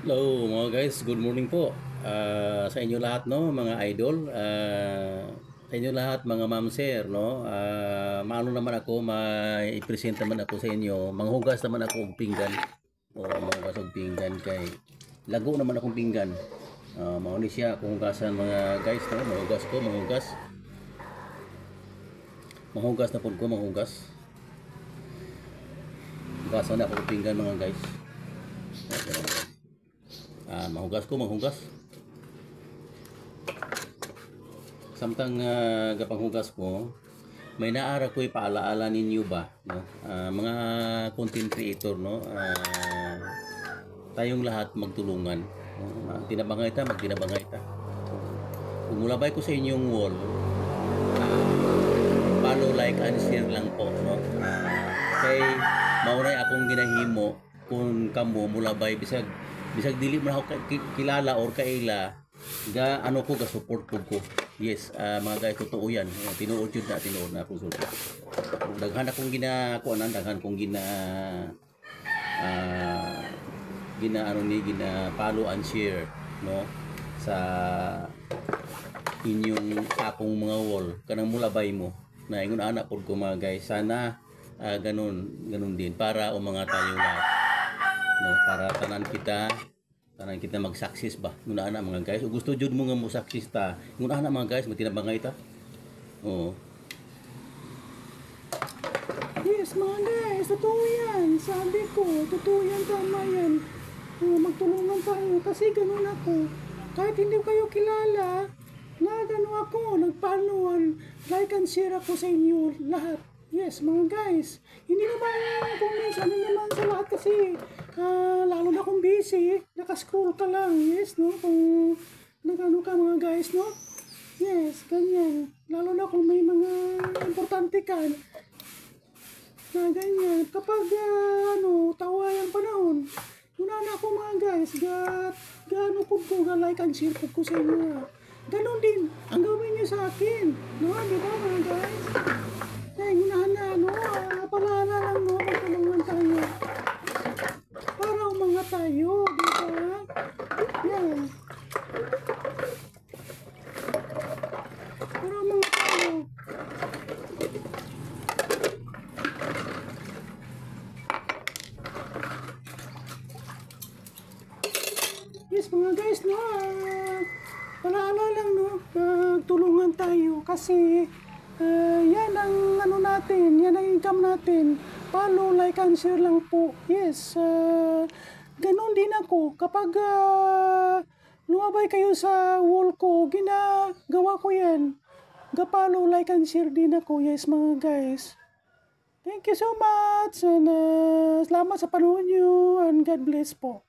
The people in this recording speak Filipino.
Hello mga guys, good morning po sa inyo lahat, no, mga idol, sa inyo lahat mga ma'am sir, no. Maano naman ako, mai-present naman ako sa inyo, manghugas naman ako og pinggan. Manghugas og pinggan kay lago naman akong pinggan. Mao ni siya akong hugasan mga guys, no. Manghugas na pud ko, manghugas. Hugasan na ako og pinggan mga guys. Manghugas. Samtang gapanghugas ko, may naara ko ipaalaala ninyo ba, no? Mga content creator, no? Tayong lahat magtulungan. Magtinabangay ta. Kung mulabay ko sa inyong wall, follow, like, and share lang po, no? Kay mauray akong ginahimo kung kamo mulabay bisag dili man ako kilala or kaila ga ano ko ga support ko. Yes, mga guys, totoo yan. Tinuod na akong support. Daghan akong ginakuanan, daghan kong gina follow and share, no, sa inyong akong mga wall kanang mulabay mo na ingon anak pod ko mga guys. Sana ganun din para o mga tayo lahat, no, para tanan kita mag-success ba. Nguna ana mga guys, o gusto jud mo nga mo success ta, nguna ana mga guys, matinabangay ta. Oo. Yes, mga guys, totoo yan. Sabi ko, totoo yan, tama yan. Magtulungan tayo kasi ganun ako. Kahit hindi kayo kilala, ako, nagpanuan, like and share ako sa inyo lahat. Yes, mga guys. Hindi naman kung minsan naman sa lahat kasi lalo na kung busy, naka-scroll ka lang. Yes, no? Kung nagano ka mga guys, no? Yes, ganyan. Lalo na kung may mga importante ka na ganyan. Kapag tawa yung panahon, yun na ako mga guys, gaano ko like and share ko sa inyo. Ganon din ang gawin nyo sa akin. No, di ba mga guys? Paalala lang, no, magtulungan tayo. Para umangat tayo, di ba? Yan. Para umangat tayo. Yes, mga guys, no, paalala lang, no, magtulungan tayo kasi yan ang natin, yan ang income natin. Follow, like, and share lang po. Yes, ganun din ako. Kapag lumabay kayo sa wall ko, ginagawa ko yan. Follow, like, and share din ako. Yes, mga guys. Thank you so much. And salamat sa panonood nyo. And God bless po.